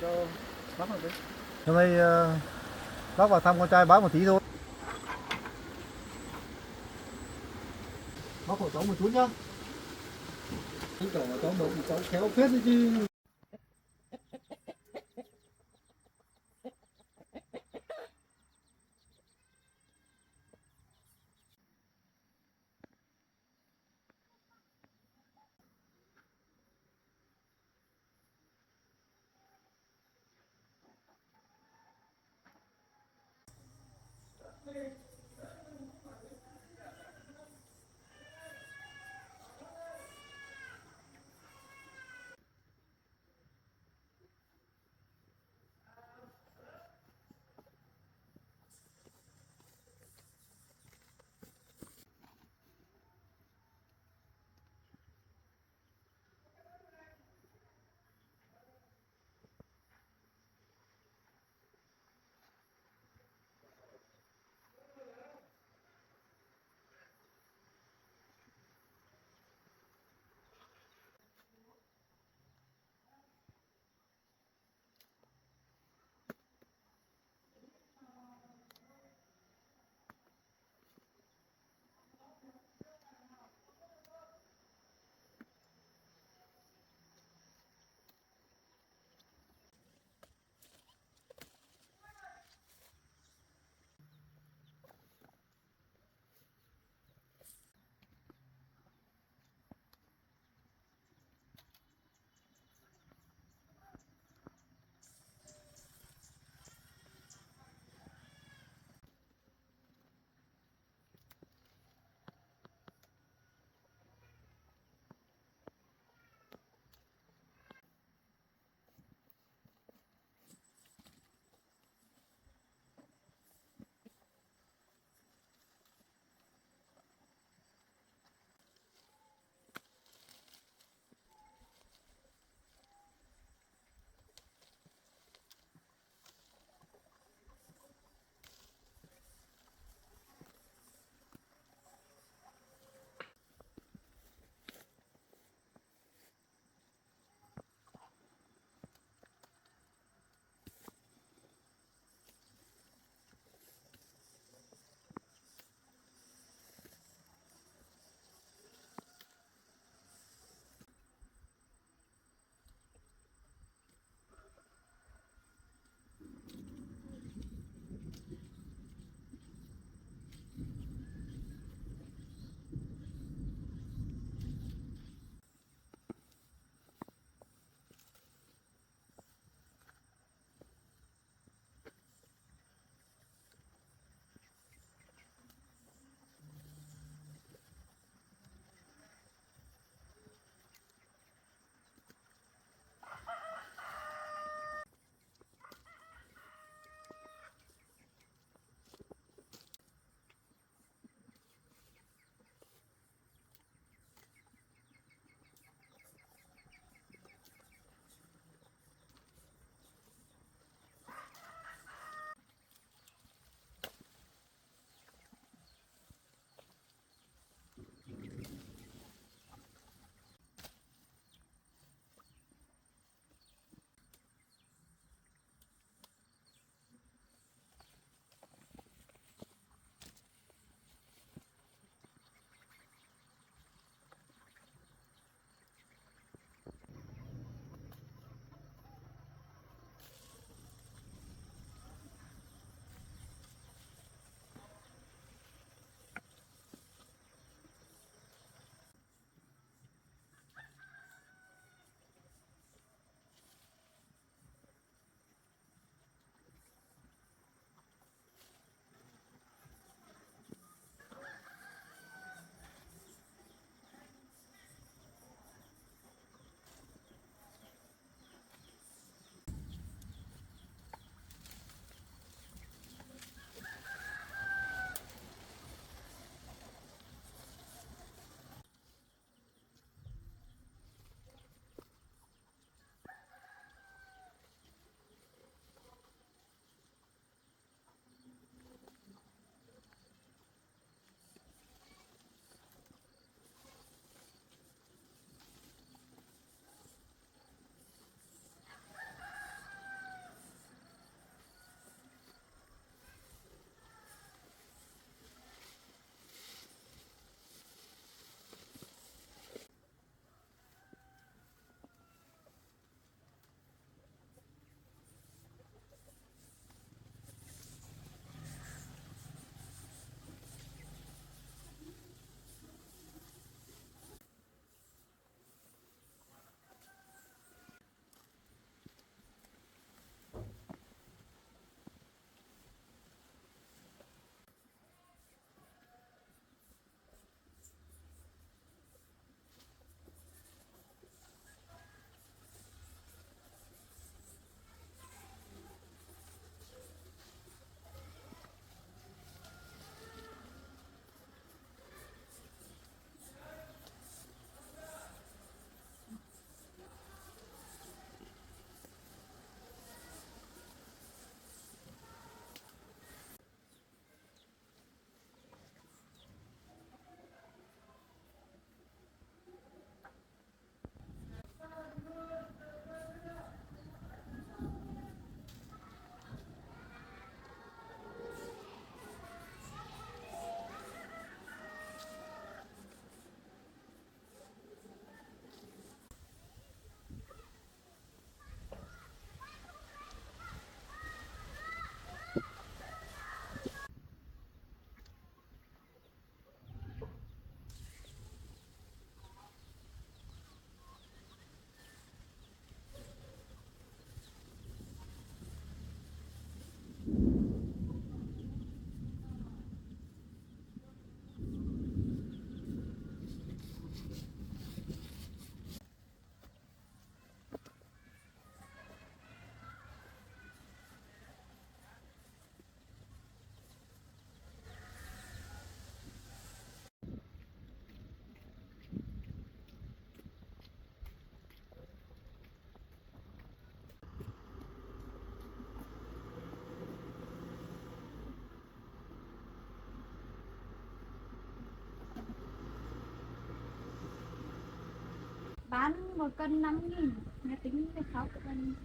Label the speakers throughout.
Speaker 1: cho bác một cái.
Speaker 2: Hôm nay bác vào thăm con trai bác một tí thôi. Bác của cháu một chút nhá. Anh tưởng là cháu bận, cháu khéo phết đấy chứ.
Speaker 1: bán 1 cân 5.000, nghe tính được 6 cân.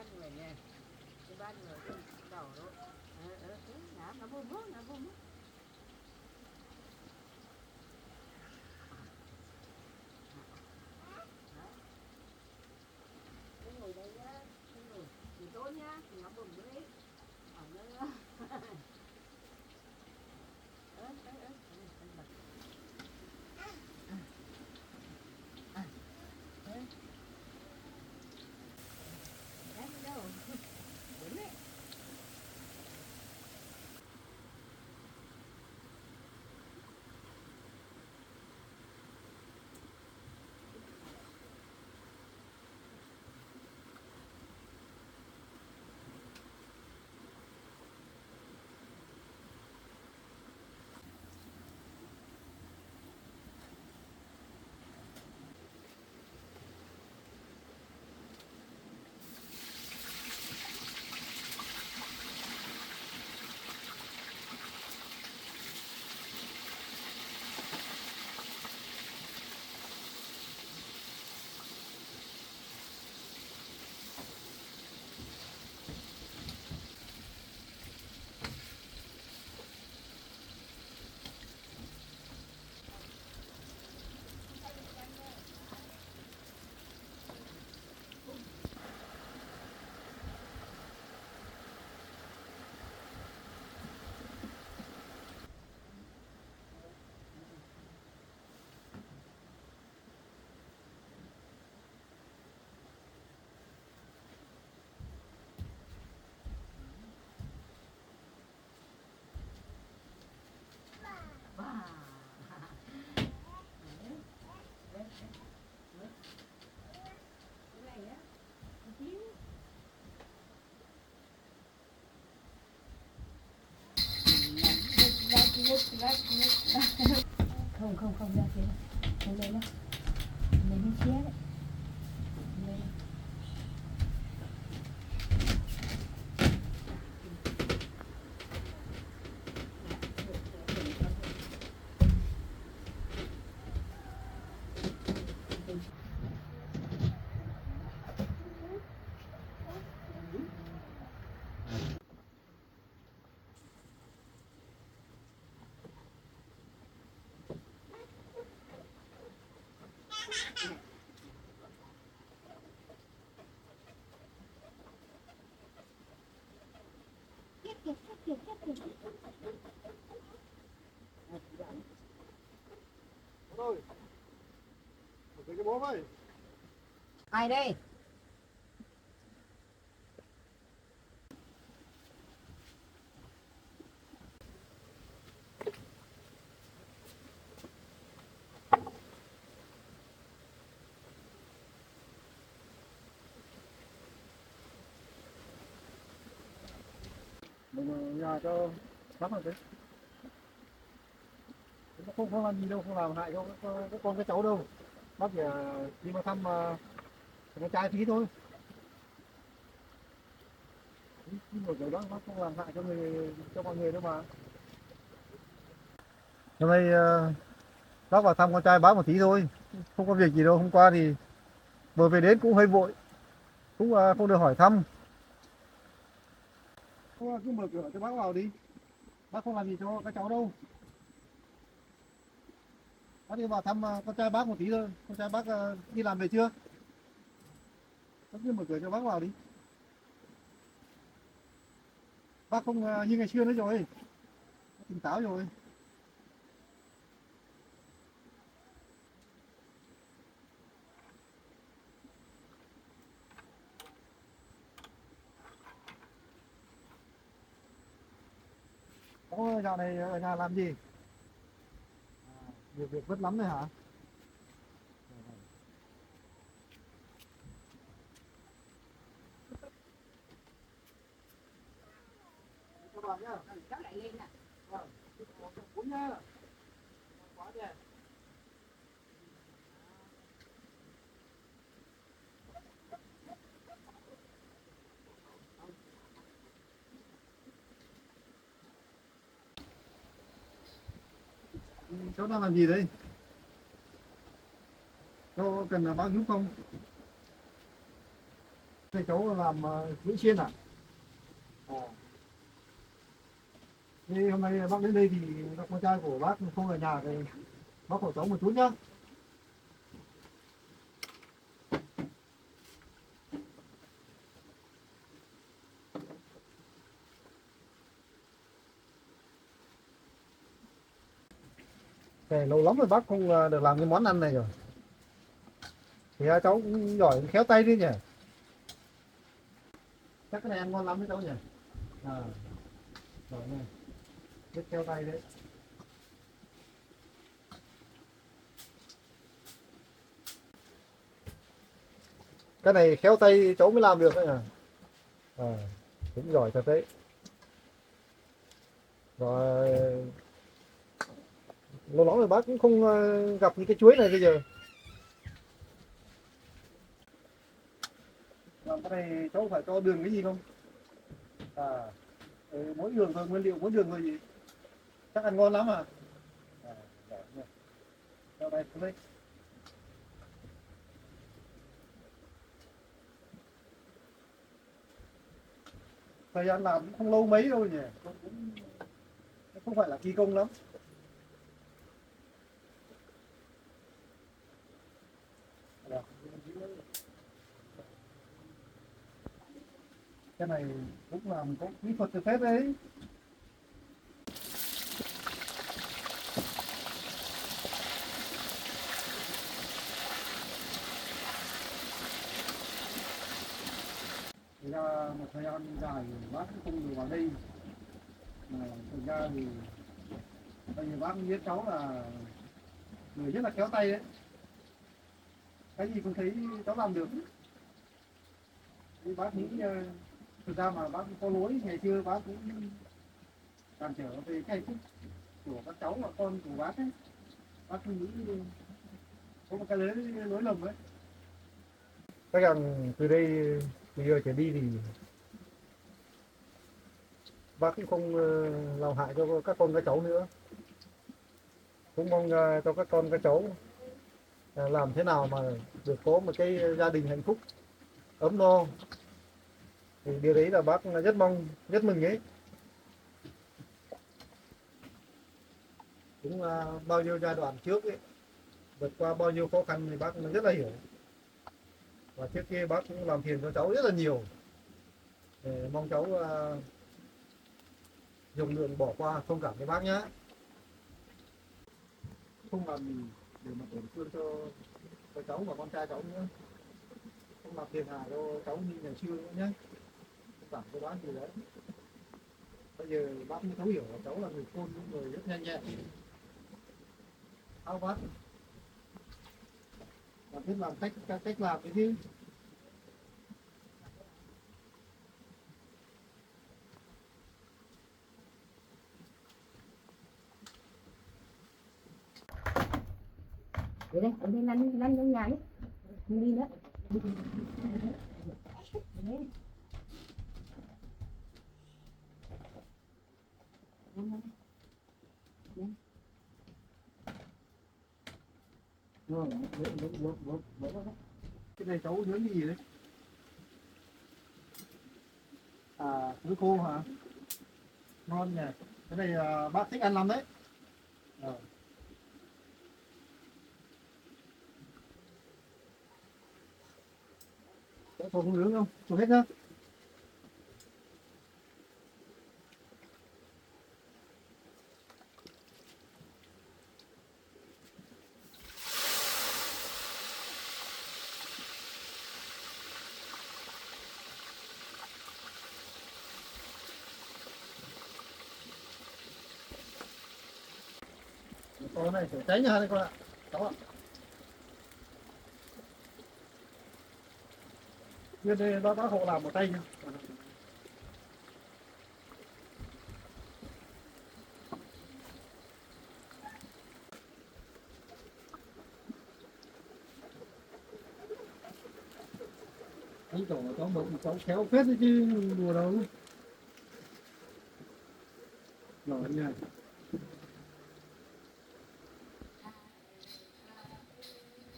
Speaker 3: ban người nè, cái ban người cái đầu đó, nó bơm nước, nó bơm nước. Cái ngồi đây nhá, cái ngồi, thì tốt nhá, thì nó bơm nước ấy, ở nơi đâu, đúng đấy. Không không không ra kia này lên đó lên lên kia đấy lên
Speaker 2: Thôi, cái bố ơi.
Speaker 3: ai đây
Speaker 2: Mình nhà cho sắp rồi đấy. Nó không làm gì đâu, không làm hại cho các con các cháu đâu. Bác chỉ đi mà thăm con trai tí thôi. Một kiểu đó nó không làm hại cho mọi người đâu mà. Hôm nay bác vào thăm con trai bác một tí thôi, không có việc gì đâu. Hôm qua thì vừa về đến cũng hơi vội, cũng không được hỏi thăm. Thôi, cứ mở cửa cho bác vào đi, bác không làm gì cho các cháu đâu. Bác đi vào thăm con trai bác một tí thôi. Con trai bác đi làm về chưa? Bác cứ mở cửa cho bác vào đi. Bác không như ngày xưa nữa rồi, tỉnh táo rồi. Có dạo này ở nhà làm gì? Nhiều việc vất lắm đấy hả? Các bạn nhá.
Speaker 3: cháu lại lên à
Speaker 2: Vâng. Cuốn nhá. Quá đẹp. Cháu đang làm gì đấy? Cháu cần bác giúp không? Đây cháu làm Mỹ Xuyên à? À. Thế hôm nay bác đến đây thì con trai của bác không ở nhà thì bác hộ cháu một chút nhá. Thế lâu lắm rồi bác không được làm cái món ăn này rồi. Thì cháu cũng giỏi khéo tay đi nhỉ. Chắc cái này ăn ngon lắm đấy cháu nhỉ. À, giỏi này, biết khéo tay đấy. Cái này khéo tay cháu mới làm được đấy à. À, cũng giỏi thật đấy. Rồi lâu lắm rồi bác cũng không gặp những cái chuối này bây giờ. Làm cái này cháu phải cho đường cái gì không? À, mỗi đường thôi, nguyên liệu mỗi đường thôi gì? Chắc ăn ngon lắm à? À, giỏi nhỉ. Cho đây, đây. Thời gian làm cũng không lâu mấy đâu nhỉ, cũng không phải là kỳ công lắm. Cái này cũng làm có kỹ thuật được phép đấy. Thực ra một thời gian dài bác cũng không được vào đây, mà thực ra thì bây giờ bác biết cháu là người rất là khéo tay đấy, cái gì cũng thấy cháu làm được. Thì bác nghĩ thực ra mà bác có lỗi ngày xưa bác cũng cản trở về cái hạnh phúc của các cháu và con của bác ấy. Bác không nghĩ có một cái lỗi lầm ấy. Chắc rằng từ đây bây giờ trở đi thì bác cũng không làm hại cho các con các cháu nữa. Cũng mong cho các con các cháu làm thế nào mà được có một cái gia đình hạnh phúc ấm no, thì điều đấy là bác rất mong rất mừng ấy. Cũng bao nhiêu giai đoạn trước ấy, vượt qua bao nhiêu khó khăn thì bác rất là hiểu, và trước kia bác cũng làm phiền cho cháu rất là nhiều. Để mong cháu dùng lượng bỏ qua, thông cảm với bác nhé, không làm gì để mà tổn thương cho cháu và con trai cháu nữa, không làm phiền hà cho cháu như ngày xưa nữa nhé. Thông cảm với bác gì đấy. Bây giờ bác mới thấu hiểu là cháu là người khôn, những người rất nhanh nhẹn, thao vắt và biết làm cách làm cái chứ.
Speaker 3: Để đây, ở đây lăn trong nhà đi. Không đi nữa.
Speaker 2: Cái này cháu nướng cái gì đấy? À, chuối khô hả? Ngon nhỉ. Cái này bác thích ăn lắm đấy. Cháu không nướng không? Cho hết nhá. Con này phải cháy nhà đây con ạ. Cháu ạ. Nguyên đây bác hộ làm một tay nhá. Anh tổ cháu bụng cháu khéo phết đấy chứ đùa đâu. Rồi nha.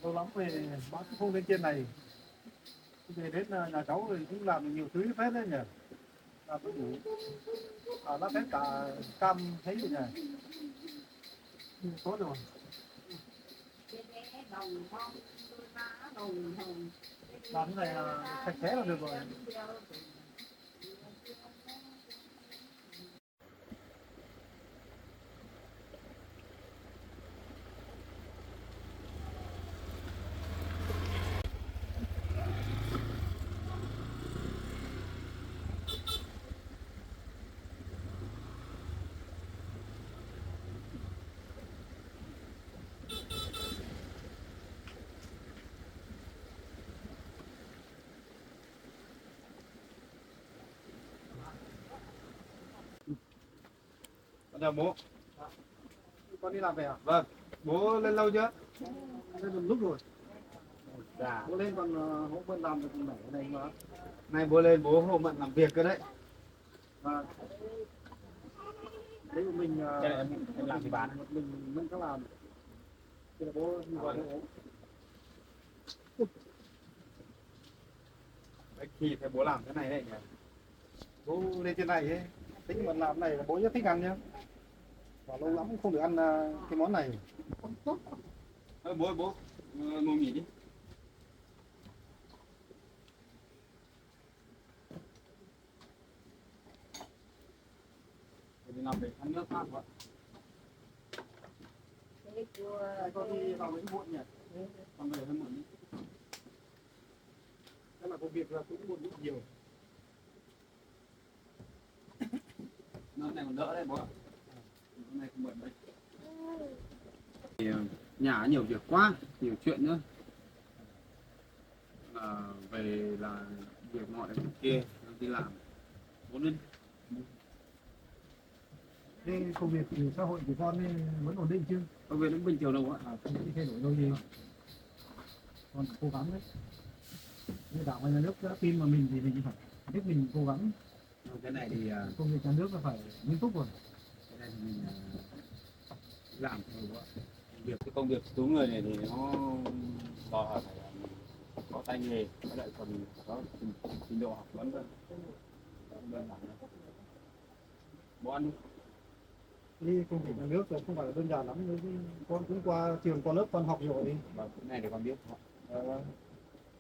Speaker 2: Lâu lắm về bác cũng không lên trên này. về đến nhà cháu thì cũng làm nhiều thứ phết đấy nhỉ, làm cũng đủ, lắp hết cả cam thấy nhỉ, tốt rồi. Làm cái này là sạch sẽ là được rồi.
Speaker 4: Chào bố.
Speaker 2: Con đi làm về à?
Speaker 4: Vâng. Bố lên lâu chưa?
Speaker 2: Lên một lúc rồi.
Speaker 4: Dạ.
Speaker 2: Bố lên còn hôm bên làm được còn ở đây mà.
Speaker 4: Nay bố lên bố hôm bận làm việc cơ đấy.
Speaker 2: Và đấy của mình
Speaker 4: Cái này em làm thì bán.
Speaker 2: mình có làm. Thì là bố đi vào đây.
Speaker 4: Đấy, khi thấy bố làm cái này đấy nhỉ.
Speaker 2: Bố lên trên này ấy, tính mà làm này là bố rất thích ăn nhá. Và lâu lắm cũng không được ăn cái món này.
Speaker 4: Bố ngồi nghỉ đi. Đi làm về ăn nước phát vậy.
Speaker 2: Con đi vào đến muộn nhỉ?
Speaker 4: Con về hơi muộn đi.
Speaker 2: Thế là công việc là cũng muộn nhiều.
Speaker 4: Nó này còn đỡ đấy bố ạ. Cái này không bận đấy. Thì, nhà nhiều việc quá, nhiều chuyện nữa. Về là việc nọ việc kia, đi làm. Bố lên.
Speaker 2: Thế công việc thì xã hội của con ấy vẫn ổn định chứ?
Speaker 4: Công việc nó bình thường đâu ạ.
Speaker 2: Không có thay đổi đâu gì. Con cố gắng đấy. Như đảng và nhà nước đã tin vào mình thì mình phải biết mình cố gắng.
Speaker 4: Cái này thì
Speaker 2: Công việc nhà nước là phải nghiêm túc rồi.
Speaker 4: cái này thì mình làm thôi ạ. Việc cái công việc cứu người này thì nó đòi hỏi phải có tay nghề, với lại còn có trình độ học vấn cơ. Không đơn giản đâu. Bố ăn đi.
Speaker 2: Đi công việc nhà nước là không phải là đơn giản lắm. Con cũng qua trường qua lớp con học rồi.
Speaker 4: Và cái này để con biết.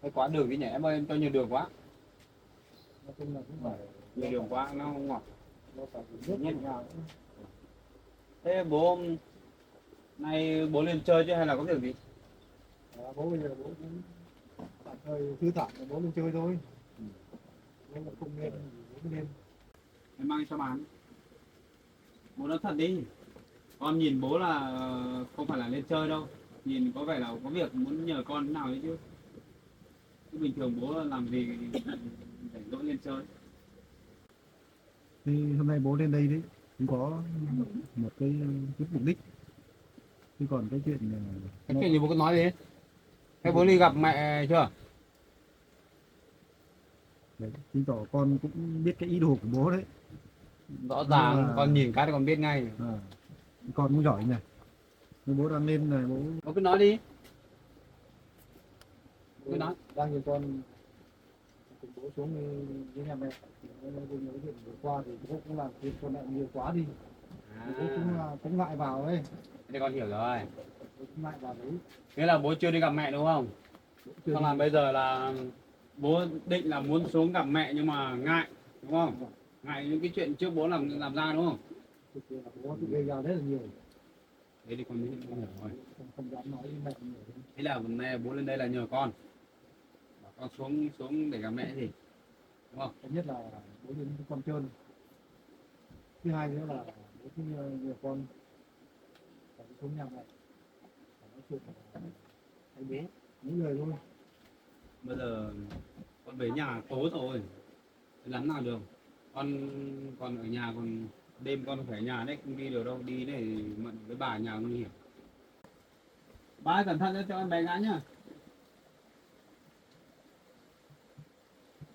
Speaker 4: Hơi quá đường đi nhỉ, em ơi em cho nhiều đường quá.
Speaker 2: Nói chung là cũng phải
Speaker 4: Nhiều đường quá nó không ngọt.
Speaker 2: nó phải biết nhẹ nhàng.
Speaker 4: Thế bố nay bố lên chơi chứ hay là có việc gì?
Speaker 2: Bố bây giờ bố cũng tạm thời thư thả bố lên chơi thôi. Nhưng mà không nên bố mới lên.
Speaker 4: Em mang cho bán. Bố nói thật đi. Con nhìn bố là không phải là lên chơi đâu. Nhìn có vẻ là có việc muốn nhờ con thế nào đấy chứ. Chứ bình thường bố làm gì rảnh rỗi lên chơi.
Speaker 2: Thì hôm nay bố lên đây đấy cũng có một cái mục đích. Chứ còn cái chuyện
Speaker 4: Cái chuyện gì bố có nói gì? Thế bố đi gặp mẹ chưa?
Speaker 2: để chứng tỏ con cũng biết cái ý đồ của bố đấy.
Speaker 4: Rõ ràng
Speaker 2: Nhưng mà-
Speaker 4: con nhìn cái thì con biết ngay.
Speaker 2: Con cũng giỏi nhỉ. Nhưng bố đang lên này bố
Speaker 4: Bố cứ nói đi. Cứ nói.
Speaker 2: đang nhìn con cùng bố xuống với nhà mẹ. Những chuyện vừa qua thì bố cũng làm việc con lại nhiều quá đi. Bố cũng ngại vào ấy.
Speaker 4: Thế con hiểu rồi.
Speaker 2: Bố cũng ngại vào đấy.
Speaker 4: Nghĩa là bố chưa đi gặp mẹ đúng không?
Speaker 2: Chưa
Speaker 4: Xong
Speaker 2: đi.
Speaker 4: là bây giờ là bố định là muốn xuống gặp mẹ nhưng mà ngại đúng không? Ngại những cái chuyện trước bố làm ra đúng không?
Speaker 2: Thực sự là bố thì gây ra rất là nhiều.
Speaker 4: Thế thì con mới hiểu rồi.
Speaker 2: Không dám nói với mẹ nhiều.
Speaker 4: Thế là hôm nay bố lên đây là nhờ con. Bảo con xuống để gặp mẹ gì? Đúng không?
Speaker 2: Thứ nhất là bố đến với con trơn. Thứ hai nữa là bố cũng nhờ con phải xuống nhà mẹ. Phải nói chuyện hai bé, mấy người thôi.
Speaker 4: Bây giờ con về nhà tối rồi. Làm nào được? Con còn ở nhà còn đêm con phải ở nhà đấy, không đi được đâu. Đi này mượn với bà nhà nguy hiểm. Ba cẩn thận cho em bé ngã nhá.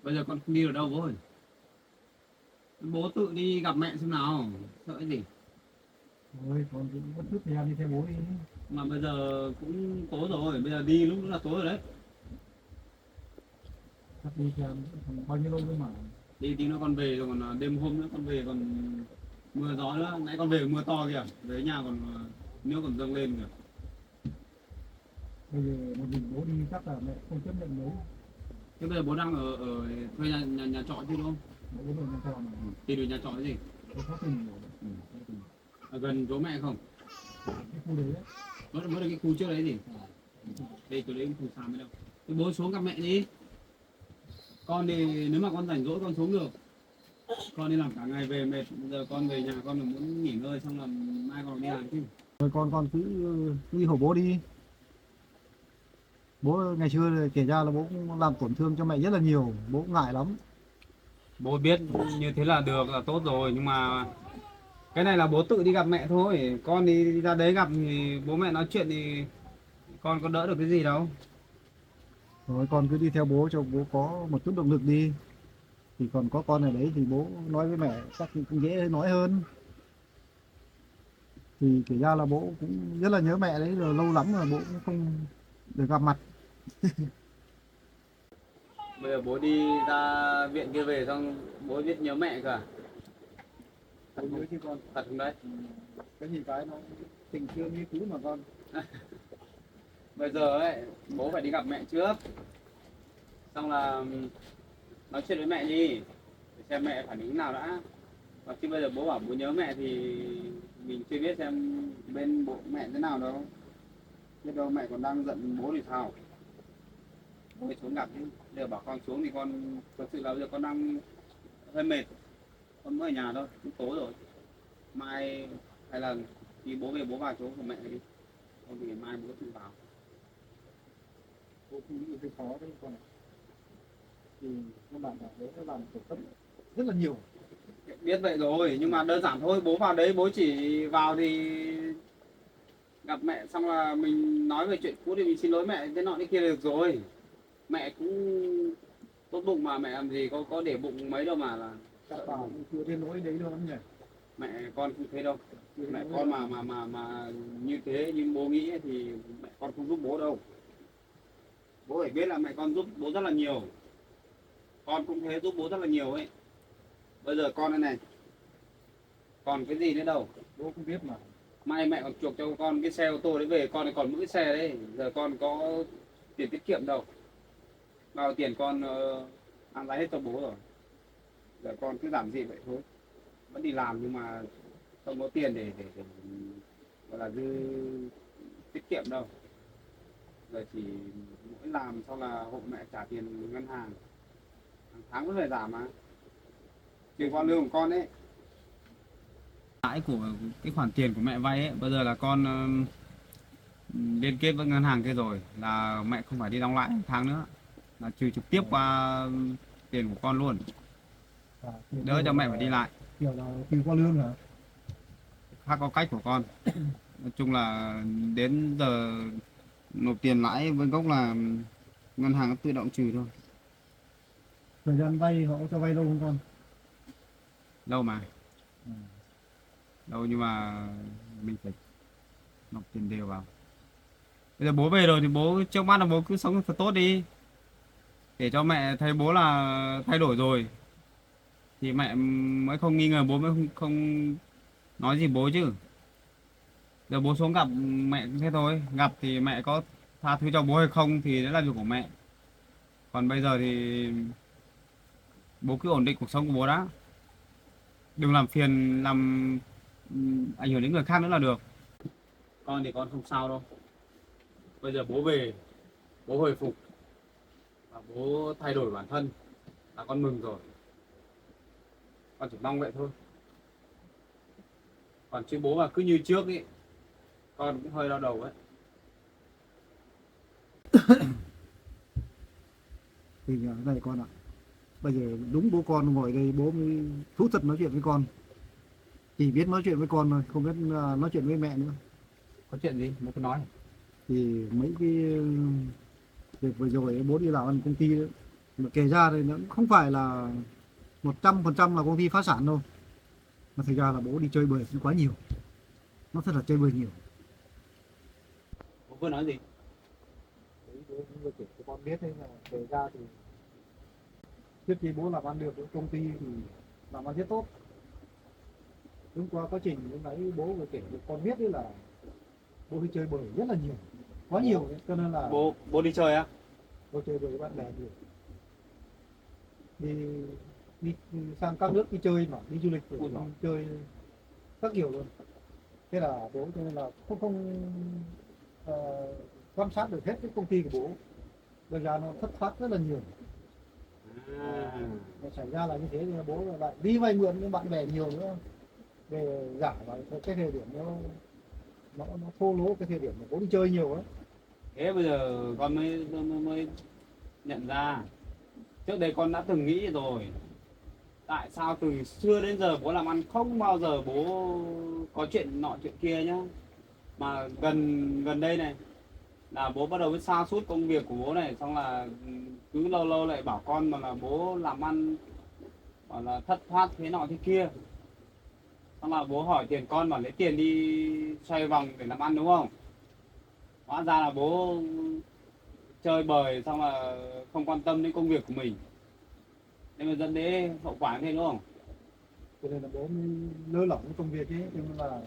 Speaker 4: Bây giờ con không đi được đâu bố ơi. Bố tự đi gặp mẹ xem nào. Sợ cái gì?
Speaker 2: Thôi con cũng bất chút thời gian đi theo bố đi.
Speaker 4: Mà bây giờ cũng tối rồi. Bây giờ đi lúc nữa là tối rồi đấy.
Speaker 2: Chắc đi theo bao nhiêu lâu nữa mà.
Speaker 4: Đi tí nữa con về rồi, còn đêm hôm nữa con về còn mưa gió nữa, nãy con về mưa to kìa, về nhà còn nước còn dâng lên kìa.
Speaker 2: Bây giờ một mình bố đi chắc là mẹ không chấp nhận mấy.
Speaker 4: Thế bây giờ bố đang ở thuê nhà trọ chứ đúng không?
Speaker 2: Bố về nhà trọ mà.
Speaker 4: Tìm được nhà trọ cái gì?
Speaker 2: Bố có tình rồi.
Speaker 4: Ở gần chỗ mẹ không?
Speaker 2: Cái khu đấy ấy.
Speaker 4: Mới được cái khu trước đấy gì? Đây chỗ đấy cái khu xa mới đâu. Thế bố xuống gặp mẹ đi. Con thì nếu mà con rảnh rỗi con xuống được. Con đi làm cả ngày về mệt, giờ con về nhà con muốn nghỉ ngơi xong là mai còn đi làm chứ.
Speaker 2: Rồi con cứ đi hộ bố đi. Bố ngày xưa kể ra là bố cũng làm tổn thương cho mẹ rất là nhiều, bố cũng ngại lắm.
Speaker 4: Bố biết như thế là được là tốt rồi, nhưng mà cái này là bố tự đi gặp mẹ thôi. Con đi ra đấy gặp thì bố mẹ nói chuyện thì con có đỡ được cái gì đâu.
Speaker 2: Rồi con cứ đi theo bố cho bố có một chút động lực đi. Thì còn có con ở đấy thì bố nói với mẹ chắc cũng dễ nói hơn. Thì kể ra là bố cũng rất là nhớ mẹ đấy, rồi lâu lắm rồi bố cũng không được gặp mặt.
Speaker 4: Bây giờ bố đi ra viện kia về xong bố biết nhớ mẹ cả.
Speaker 2: Bố nhớ chứ con.
Speaker 4: Thật không đấy?
Speaker 2: Cái gì cái nó tình thương như cũ mà con.
Speaker 4: Bây giờ ấy, bố phải đi gặp mẹ trước. Xong là nói chuyện với mẹ đi. Để xem mẹ phản ứng nào đã. Và khi bây giờ bố bảo bố nhớ mẹ thì mình chưa biết xem bên bố mẹ thế nào đâu. Biết đâu mẹ còn đang giận bố thì sao? Bố phải xuống gặp chứ. Giờ bảo con xuống thì con thật sự là bây giờ con đang hơi mệt. Con mới ở nhà thôi, cũng tối rồi. Mai hay là khi bố về bố vào chỗ của mẹ đi. Không thì mai bố tự vào.
Speaker 2: Bố cũng nghĩ hơi khó đấy con. Thì các bạn bảo đấy các bạn tổn thất rất là nhiều.
Speaker 4: Biết vậy rồi, nhưng mà đơn giản thôi, bố vào đấy bố chỉ vào thì gặp mẹ xong là mình nói về chuyện cũ thì mình xin lỗi mẹ thế nọ thế kia được rồi. Mẹ cũng tốt bụng mà, mẹ làm gì có để bụng mấy đâu mà là
Speaker 2: Các bạn chưa đến nỗi đấy đâu nhỉ.
Speaker 4: mẹ con không thế đâu. Mẹ con mà như thế như bố nghĩ ấy, thì mẹ con không giúp bố đâu. Bố phải biết là mẹ con giúp bố rất là nhiều. Con cũng thế, giúp bố rất là nhiều ấy. Bây giờ con đây này, còn cái gì nữa đâu.
Speaker 2: Bố cũng biết mà.
Speaker 4: Mai mẹ còn chuộc cho con cái xe ô tô đấy về, con này còn mỗi cái xe đấy, giờ con có tiền tiết kiệm đâu. Bao tiền con ăn lái hết cho bố rồi. Giờ con cứ giảm gì vậy thôi. Vẫn đi làm nhưng mà không có tiền để gọi là dư tiết kiệm đâu. Giờ chỉ mỗi làm xong là hộ mẹ trả tiền ngân hàng. Hàng tháng vẫn phải giảm mà. Trừ con lương của con ấy. Lãi của cái khoản tiền của mẹ vay ấy, bây giờ là con liên kết với ngân hàng kia rồi, là mẹ không phải đi đóng lãi hàng tháng nữa, là trừ trực tiếp qua tiền của con luôn, đỡ cho mẹ phải đi lại.
Speaker 2: Kiểu là trừ qua lương hả?
Speaker 4: Khác có cách của con. Nói chung là đến giờ nộp tiền lãi với gốc là ngân hàng nó tự động trừ thôi.
Speaker 2: Thời gian vay họ cho vay lâu không con?
Speaker 4: Lâu mà. Đâu nhưng mà mình phải nộp tiền đều vào. Bây giờ bố về rồi thì bố trước mắt là bố cứ sống thật tốt đi, để cho mẹ thấy bố là thay đổi rồi thì mẹ mới không nghi ngờ bố, mới không nói gì bố chứ. Giờ bố xuống gặp mẹ thế thôi, gặp thì mẹ có tha thứ cho bố hay không thì đấy là việc của mẹ. Còn bây giờ thì bố cứ ổn định cuộc sống của bố đã, đừng làm phiền làm ảnh hưởng đến người khác nữa là được. Con thì con không sao đâu. Bây giờ bố về, bố hồi phục và bố thay đổi bản thân là con mừng rồi. Con chỉ mong vậy thôi. Còn chứ bố mà cứ như trước ấy, con cũng hơi đau đầu ấy.
Speaker 2: Thì thế này con ạ. Bây giờ đúng bố con ngồi đây bố mới thú thật nói chuyện với con. Chỉ biết nói chuyện với con thôi, không biết nói chuyện với mẹ nữa.
Speaker 4: Có chuyện gì bố cứ nói.
Speaker 2: Thì mấy cái việc vừa rồi bố đi làm ăn công ty đấy, mà kể ra thì nó cũng không phải là 100% là công ty phá sản đâu, mà thực ra là bố đi chơi bời cũng quá nhiều, nó thật là chơi bời nhiều.
Speaker 4: Bố vừa nói gì?
Speaker 2: Bố vừa kể cho con biết đấy, là kể ra thì trước khi bố làm ăn được ở công ty thì làm ăn rất tốt. Đúng qua quá trình lúc nãy bố vừa kể được con biết đấy là bố đi chơi bời rất là nhiều, quá nhiều đấy. Cho nên là
Speaker 4: Bố đi chơi á?
Speaker 2: bố chơi bời với bạn bè nhiều, đi đi sang các nước đi chơi mà đi du lịch rồi đi chơi các kiểu luôn. Thế là bố cho nên là không quan sát được hết cái công ty của bố, bây giờ nó thất thoát rất là nhiều. Nó xảy ra là như thế thì bố lại đi vay mượn với bạn bè nhiều nữa để giả vào cái thời điểm nó thô lỗ, cái thời điểm mà bố đi chơi nhiều ấy.
Speaker 4: Thế bây giờ con mới nhận ra, trước đây con đã từng nghĩ rồi, tại sao từ xưa đến giờ bố làm ăn không bao giờ bố có chuyện nọ chuyện kia nhá, mà gần đây này là bố bắt đầu mới sa sút công việc của bố này, xong là cứ lâu lâu lại bảo con mà là bố làm ăn bảo là thất thoát thế nọ thế kia, xong là bố hỏi tiền con, bảo lấy tiền đi xoay vòng để làm ăn đúng không, hóa ra là bố chơi bời xong là không quan tâm đến công việc của mình, nên mà dẫn đến hậu quả như thế đúng không?
Speaker 2: Cho nên là bố mới lơ lỏng cái công việc ấy, cho nên là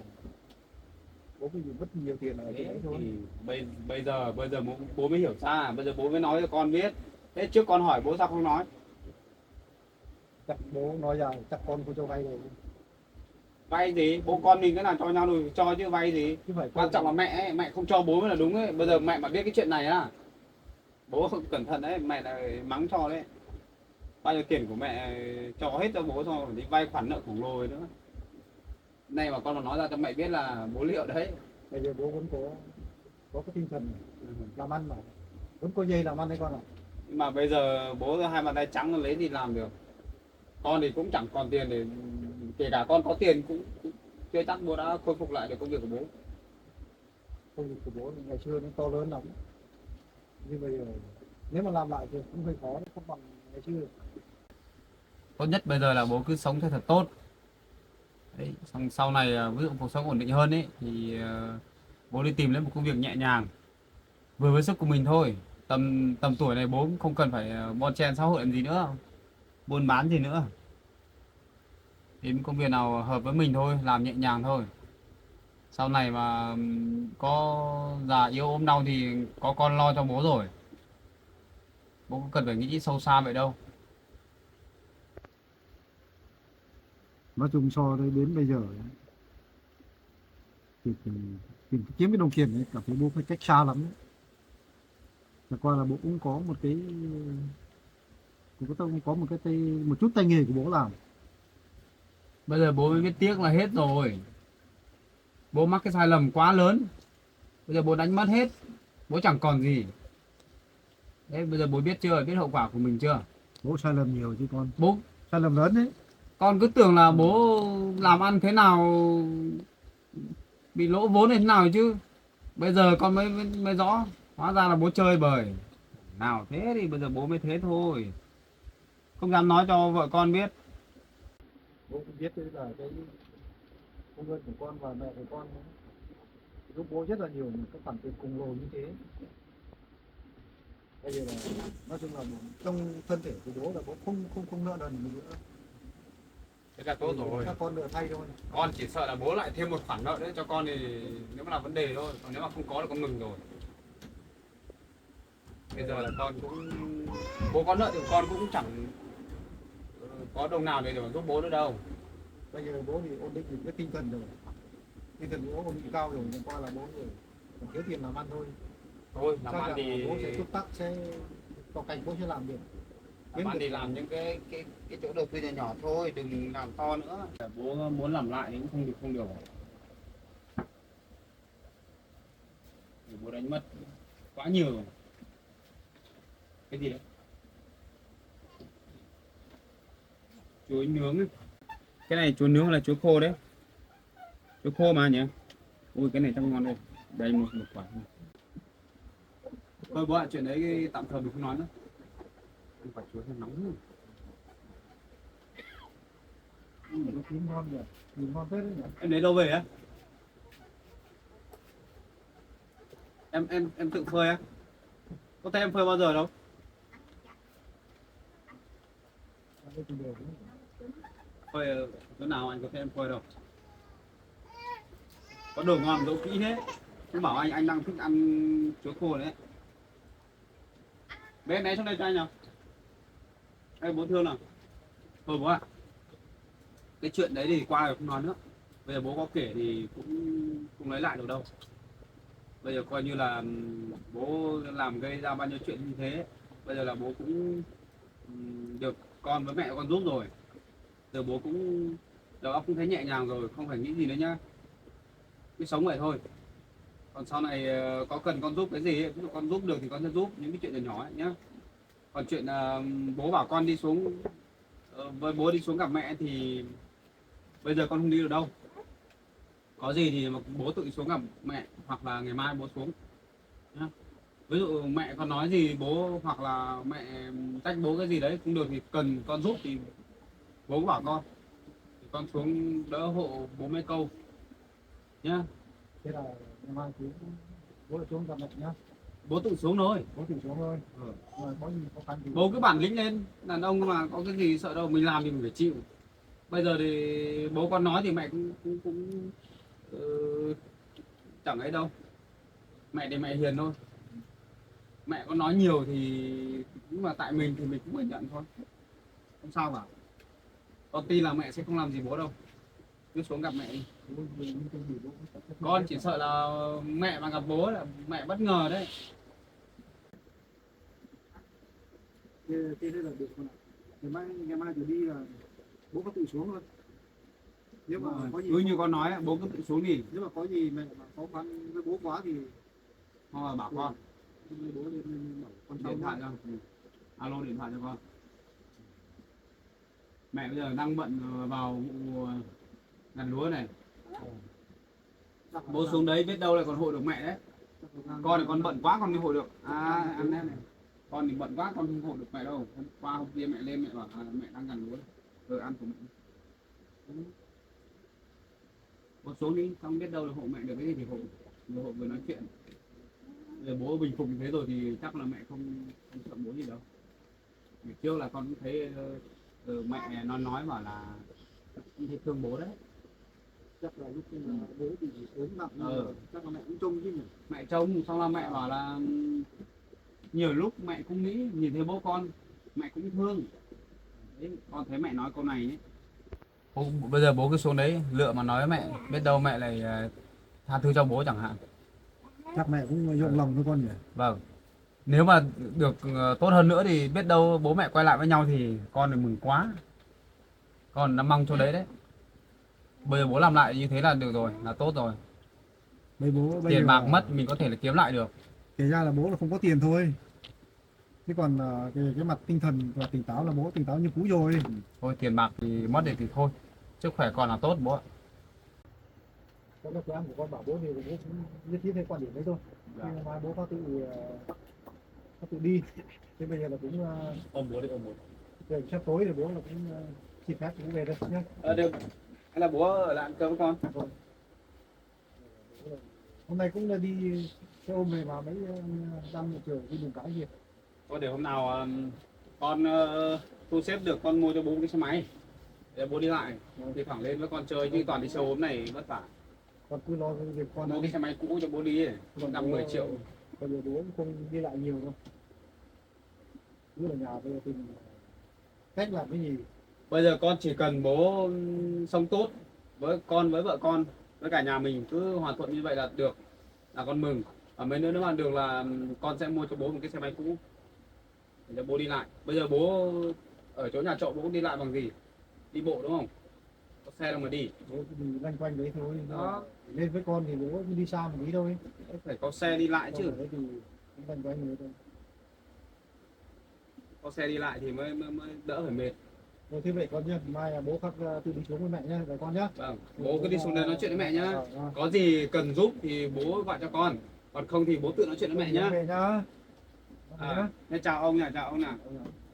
Speaker 2: bố mới bị mất nhiều tiền ở cái đấy thôi.
Speaker 4: Thì bây giờ bố mới hiểu ra, bây giờ bố mới nói cho con biết. Thế trước con hỏi bố sao không nói?
Speaker 2: Chắc bố nói ra chắc con không cho vay rồi.
Speaker 4: Vay gì? Bố con mình cái nào cho nhau rồi cho chứ vay gì?
Speaker 2: Chứ phải
Speaker 4: Quan trọng là mẹ ấy, mẹ không cho bố mới là đúng ấy. Bây giờ mẹ mà biết cái chuyện này á, bố không cẩn thận đấy, mẹ lại mắng cho đấy. Bao nhiêu tiền của mẹ cho hết cho bố, xong rồi đi vay khoản nợ khổng lồ nữa. Này mà con mà nói ra cho mẹ biết là bố liệu đấy.
Speaker 2: Bây giờ bố vẫn có cái tinh thần làm ăn mà, vẫn có dây làm ăn đấy con ạ.
Speaker 4: Nhưng mà bây giờ bố hai bàn tay trắng lấy gì làm được? Con thì cũng chẳng còn tiền để, kể cả con có tiền cũng chưa chắc bố đã khôi phục lại được công việc của bố.
Speaker 2: Công việc của bố thì ngày xưa nó to lớn lắm, nhưng bây giờ nếu mà làm lại thì cũng hơi khó, không bằng ngày xưa.
Speaker 4: Tốt nhất bây giờ là bố cứ sống cho thật tốt. Đấy, xong sau này ví dụ cuộc sống ổn định hơn ấy thì bố đi tìm lấy một công việc nhẹ nhàng vừa với sức của mình thôi. Tầm tuổi này bố cũng không cần phải bon chen xã hội làm gì nữa, buôn bán gì nữa. Tìm công việc nào hợp với mình thôi, làm nhẹ nhàng thôi. Sau này mà có già yếu ốm đau thì có con lo cho bố rồi. Bố không cần phải nghĩ sâu xa vậy đâu.
Speaker 2: Nói chung so đến bây giờ thì kiếm cái đồng tiền ấy cảm thấy bố phải cách xa lắm. Thật qua là bố cũng có một cái một chút tay nghề của bố làm.
Speaker 4: Bây giờ bố mới biết tiếc là hết rồi. Bố mắc cái sai lầm quá lớn. Bây giờ bố đánh mất hết, bố chẳng còn gì. Đấy, bây giờ bố biết chưa, biết hậu quả của mình chưa?
Speaker 2: Bố sai lầm nhiều chứ con.
Speaker 4: Bố
Speaker 2: Sai lầm lớn đấy.
Speaker 4: con cứ tưởng là bố làm ăn thế nào bị lỗ vốn thế nào chứ. Bây giờ con mới rõ, hóa ra là bố chơi bời. Nào thế thì bây giờ bố mới thế thôi. Không dám nói cho vợ con biết.
Speaker 2: Bố cũng biết đấy là cái công ơn của con và mẹ của con giúp bố rất là nhiều những cái khoản tiền khổng lồ như thế. Bây giờ là nói chung là trong thân thể của bố là bố không nợ nần gì nữa.
Speaker 4: Thế là tốt rồi.
Speaker 2: Các con nợ thay thôi.
Speaker 4: Con chỉ sợ là bố lại thêm một khoản nợ nữa cho con thì nếu mà là vấn đề thôi. Còn nếu mà không có là con mừng rồi. Bây giờ là con cũng, bố có nợ thì con cũng chẳng có đồng nào để mà giúp bố nữa đâu.
Speaker 2: Bây giờ bố thì ổn định được cái tinh thần rồi. Tinh thần bố ổn định cao rồi, nhưng qua là bố rồi còn thiếu tiền làm ăn thôi.
Speaker 4: Thôi làm
Speaker 2: Chắc
Speaker 4: ăn
Speaker 2: là
Speaker 4: thì
Speaker 2: bố sẽ túc tắc, sẽ có cảnh bố sẽ làm được.
Speaker 4: làm ăn thì làm những cái chỗ đầu tư nhỏ nhỏ thôi, đừng làm to nữa. Bố muốn làm lại thì cũng không được. Thì bố đánh mất quá nhiều rồi. Cái gì đấy? Chuối nướng ấy. Cái này chuối nướng là chuối khô đấy. Chuối khô mà nhỉ? Ui cái này chắc ngon đây. Đây một quả. Thôi bố ạ, chuyện đấy tạm thời mình không nói nữa. Ăn quả chuối nó nóng rồi.
Speaker 2: Nó chín ngon nhỉ, nhìn ngon phết đấy nhỉ.
Speaker 4: Em lấy đâu về á? Em tự phơi á? Có thấy em phơi bao giờ đâu? phơi ở chỗ nào anh có thấy em phơi đâu. Có đồ ngon dấu kỹ thế. Cứ bảo anh đang thích ăn chuối khô đấy. Bé né xuống đây cho anh nào. Đây bố thương nào. Thôi bố ạ. Cái chuyện đấy thì qua rồi không nói nữa. Bây giờ bố có kể thì cũng không lấy lại được đâu. Bây giờ coi như là bố làm gây ra bao nhiêu chuyện như thế. Bây giờ là bố cũng được con với mẹ con giúp rồi. Giờ bố cũng đầu óc cũng thấy nhẹ nhàng rồi, không phải nghĩ gì nữa nhá. Cứ sống vậy thôi. Còn sau này có cần con giúp cái gì ấy, ví dụ con giúp được thì con sẽ giúp những cái chuyện nhỏ nhỏ ấy nhá. Còn chuyện bố bảo con đi xuống với bố đi xuống gặp mẹ thì bây giờ con không đi được đâu. Có gì thì bố tự xuống gặp mẹ hoặc là ngày mai bố xuống nhá. Ví dụ mẹ con nói gì bố hoặc là mẹ trách bố cái gì đấy cũng được thì cần con giúp thì bố cũng bảo con thì con xuống đỡ hộ bố mấy câu nhá.
Speaker 2: Thế là ngày mai chú bố lại xuống gặp mẹ nhá.
Speaker 4: Bố tự xuống thôi.
Speaker 2: Bố tự xuống thôi. Rồi có gì khó khăn thì
Speaker 4: Bố cứ bản lĩnh lên, đàn ông mà có cái gì sợ đâu, mình làm thì mình phải chịu. Bây giờ thì bố con nói thì mẹ cũng chẳng ấy đâu. Mẹ thì mẹ hiền thôi. Mẹ con nói nhiều thì cũng mà tại mình thì mình cũng phải nhận thôi. Không sao cả. Con tin là mẹ sẽ không làm gì bố đâu. Cứ xuống gặp mẹ đi. Con chỉ sợ là mẹ mà gặp bố là mẹ bất ngờ đấy.
Speaker 2: thế là được con ạ. Ngày mai thì đi là bố có tự xuống thôi. Nếu mà có gì
Speaker 4: Cứ như con nói bố cứ tự xuống đi.
Speaker 2: nếu mà có gì mẹ mà khó khăn với bố quá thì
Speaker 4: Hoặc là bảo con
Speaker 2: bố lên bảo con
Speaker 4: điện thoại cho. Alo điện thoại cho con. Mẹ bây giờ đang bận vào vụ ngàn lúa này. Bố xuống đấy biết đâu lại còn hội được mẹ đấy. Con thì con bận quá con đi hội được. Ăn em này. Con thì bận quá con không hội được mẹ đâu. Hôm qua hôm kia mẹ lên mẹ bảo mẹ đang ngàn lúa. Rồi ăn của mẹ. Bố xuống đi, xong biết đâu là hộ mẹ được cái gì thì hộ. Vừa hộ vừa nói chuyện. Giờ bố bình phục như thế rồi thì chắc là mẹ không sợ bố gì đâu. Ngày trước là con cũng thấy mẹ nó nói bảo là không thấy thương bố đấy.
Speaker 2: chắc là lúc là bố thì ốm nặng chắc là mẹ cũng trông chứ nhỉ.
Speaker 4: Mẹ trông xong là mẹ bảo là nhiều lúc mẹ cũng nghĩ nhìn thấy bố con mẹ cũng thương. Đấy, con thấy mẹ nói câu này nhé. Bây giờ bố cứ xuống đấy lựa mà nói với mẹ, biết đâu mẹ lại tha thứ cho bố chẳng hạn.
Speaker 2: Chắc mẹ cũng rộng lòng với con nhỉ.
Speaker 4: Vâng. Nếu mà được tốt hơn nữa thì biết đâu bố mẹ quay lại với nhau thì con thì mừng quá. Con nó mong cho đấy đấy. Bây giờ bố làm lại như thế là được rồi, là tốt rồi. Tiền bạc mất mình có thể là kiếm lại được.
Speaker 2: Kể ra là bố là không có tiền thôi. Thế còn cái mặt tinh thần và tỉnh táo là bố tỉnh táo như cũ rồi.
Speaker 4: Thôi tiền bạc thì mất thì thôi. Sức khỏe còn là tốt bố ạ.
Speaker 2: Có lúc em của con bảo bố thì bố cũng nhất thiết theo quan điểm đấy thôi. Nhưng mà bố có tự đi. Thế bây giờ là cũng
Speaker 4: Ôm bố đi, ôm bố.
Speaker 2: rồi sắp tối thì bố là cũng xin phép cũng về đây nhé.
Speaker 4: Được. Hay là bố ở lại ăn cơm với con?
Speaker 2: Hôm nay cũng là đi xe ôm về vào mấy năm trường đi đường cái gì.
Speaker 4: Thôi để hôm nào con thu xếp được con mua cho bố cái xe máy để bố đi lại thì thoảng lên với con chơi chứ toàn đi xe ôm này vất vả.
Speaker 2: Con cứ lo việc con
Speaker 4: Mua cái xe máy cũ cho bố đi ấy, 5-10 triệu.
Speaker 2: Bây giờ bố cũng không đi lại nhiều đâu. Cứ ở nhà bây giờ tìm cách làm cái gì.
Speaker 4: Bây giờ con chỉ cần bố sống tốt với con, với vợ con, với cả nhà mình cứ hòa thuận như vậy là được, là con mừng. Và mấy nữa nếu mà được là con sẽ mua cho bố một cái xe máy cũ để cho bố đi lại. Bây giờ bố ở chỗ nhà trọ bố đi lại bằng gì? Đi bộ đúng không? Có xe đâu mà đi.
Speaker 2: Bố đi loanh quanh đấy thôi.
Speaker 4: Đó.
Speaker 2: Lên với con thì bố đi xa một tí thôi.
Speaker 4: Phải có xe đi lại chứ.
Speaker 2: Đấy thì loanh quanh đấy thôi.
Speaker 4: Có xe đi lại thì mới đỡ phải mệt.
Speaker 2: Rồi thế vậy con nhá, mai là bố khắc tự đi xuống với mẹ nhá, rồi con nhá.
Speaker 4: Vâng, bố cứ đi xuống đây nói chuyện với mẹ nhá. Có gì cần giúp thì bố gọi cho con. Còn không thì bố tự nói chuyện với mẹ nhá.
Speaker 2: Về nhá.
Speaker 4: Thế chào ông nhỉ, chào ông nào.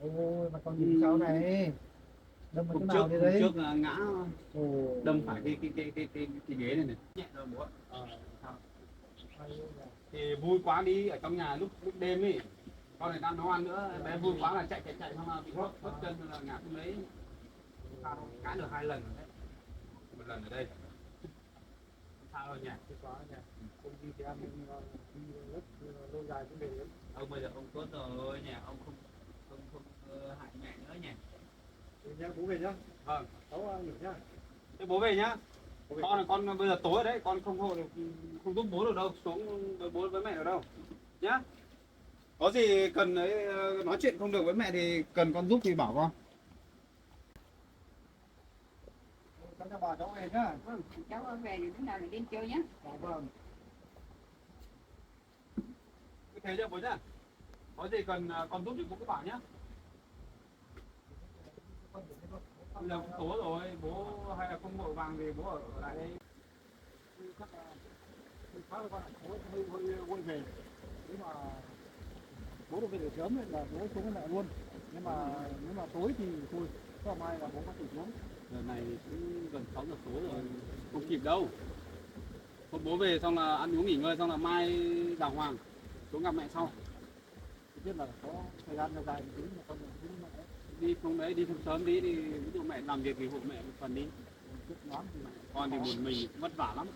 Speaker 2: Ôi mà con nhìn cháu này. Đâm vào chỗ nào đây đấy?
Speaker 4: Hôm trước ngã đâm phải cái ghế này này. Nhẹ rồi bố ạ. Thì vui quá đi ở trong nhà lúc đêm ấy. Con này đang nấu ăn nữa, bé vui quá là chạy xong là bị mất chân là ngã xuống đấy. cá được 2 lần rồi đấy, một lần ở đây không sao đâu nhỉ.
Speaker 2: Cái quá nhỉ, công ty thì ăn đi rất lâu dài cũng đều lắm.
Speaker 4: Ông bây giờ ông tốt rồi nhỉ, ông không không không hại mẹ nữa nhỉ.
Speaker 2: Thế nhá, bố về nhá.
Speaker 4: Vâng,
Speaker 2: Cháu nghỉ nhá.
Speaker 4: thế bố về nhá.
Speaker 2: Bố về.
Speaker 4: Con bây giờ tối rồi đấy, con không hộ được, không giúp bố được đâu, xuống với bố với mẹ được đâu nhá. Có gì cần ấy, nói chuyện không được với mẹ thì cần con giúp thì bảo con.
Speaker 2: Cháu cho bà cháu về nhá.
Speaker 1: Vâng, cháu về rồi lúc nào thì đến chơi nhé.
Speaker 2: Vâng.
Speaker 4: Cứ thế cho bố nhá. Có gì cần con giúp thì bố cứ bảo nhá. Bây giờ cũng tối rồi, bố hay là không vội vàng thì bố ở lại đây.
Speaker 2: Chắc là khá là quan trọng, hơi quay về. Nếu mà bố được về được sớm là bố xuống với mẹ luôn. Nếu mà tối thì thôi, có mai là bố có thể xuống.
Speaker 4: Giờ này cũng gần 6 giờ tối rồi, không kịp đâu. Hôm bố về xong là ăn uống nghỉ ngơi xong là mai đàng hoàng xuống gặp mẹ sau.
Speaker 2: Chỉ biết là có thời gian dài một tí mà không được xuống mẹ.
Speaker 4: Đi không đấy, đi sớm sớm tí thì ví dụ mẹ làm việc thì hộ mẹ một phần đi.
Speaker 2: Chút lắm thì
Speaker 4: Con thì một mình vất vả lắm.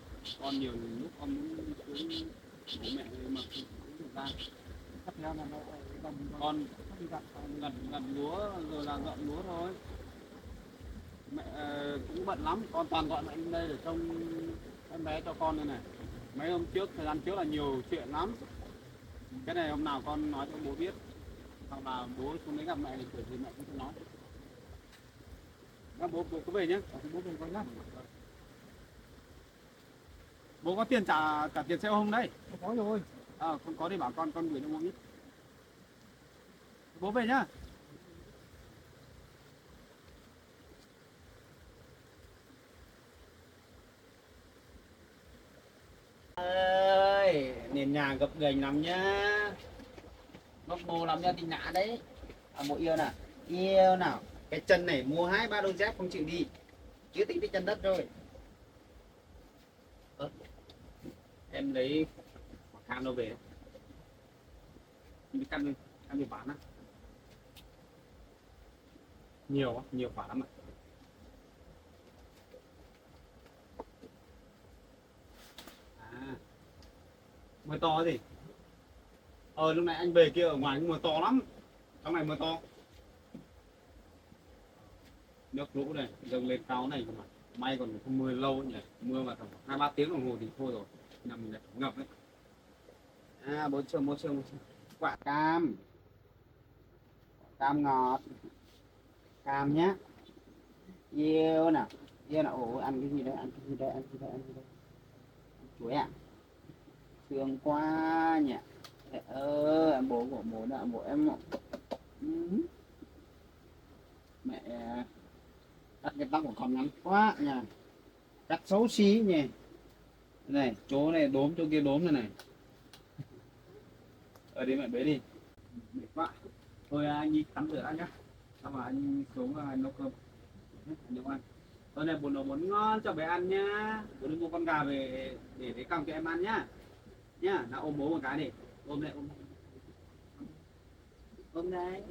Speaker 4: Con nhiều lúc con muốn xuống bố mẹ mà không được ra.
Speaker 2: chắc theo là nó gần
Speaker 4: Con
Speaker 2: đi gặp
Speaker 4: gặt lúa rồi là dọn lúa thôi. Mẹ cũng bận lắm, con toàn gọi mẹ lên đây để trông em bé cho con đây này. Mấy hôm trước, thời gian trước là nhiều chuyện lắm. Cái này hôm nào con nói cho bố biết. Hoặc là bố xuống đấy gặp mẹ thì kiểu gì mẹ cũng sẽ nói. Bố cứ về nhé.
Speaker 2: bố về con nhá.
Speaker 4: Bố có tiền trả cả tiền xe hôm đấy.
Speaker 2: Có rồi.
Speaker 4: Không có thì bảo con gửi cho bố ít. Bố về nhá. Ơi, nền nhà gập ghềnh lắm nhá. Bóc bồ làm cho thì ngã đấy. Bộ yêu nào. Yêu nào. Cái chân này mua 2-3 đôi dép không chịu đi. Chưa tính tới chân đất rồi. Em lấy quả cam đâu về. Đi căn đi bán á. Nhiều quả lắm ạ. Mưa to gì? Lúc này anh về kia ở ngoài mưa to lắm. Trong này mưa to. Nước lũ này dâng lên cao này mà. May còn không mưa lâu nhỉ. Mưa mà tầm 2-3 tiếng đồng hồ thì thôi rồi. Nằm mình lại ngập đấy. Bố trông. Quả cam. Cam ngọt. Cam nhá. Yêu nào. Ồ, ăn cái gì đấy, ăn cái gì đấy. Chuối ạ. Thương quá nhỉ. Em bố của bố đã bố em. Mẹ cắt cái tóc của con ngắn quá nhỉ. Cắt xấu xí nhỉ. Này, chỗ này đốm, chỗ kia đốm này. Ở đây mẹ bế đi. Mệt quá. Thôi anh đi tắm rửa đã nhá. Xong rồi anh xuống nấu cơm. Nấu ăn. Tối nay bố nấu món ngon cho bé ăn nhá. Bố đi mua con gà về để còng cho em ăn nhá. Nhá, nào ôm bố một cái đi. Ôm đây. Ôm đây.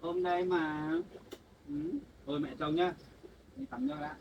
Speaker 4: Ôm đây mà. Thôi mẹ chồng nhá. Đi tắm cho đã.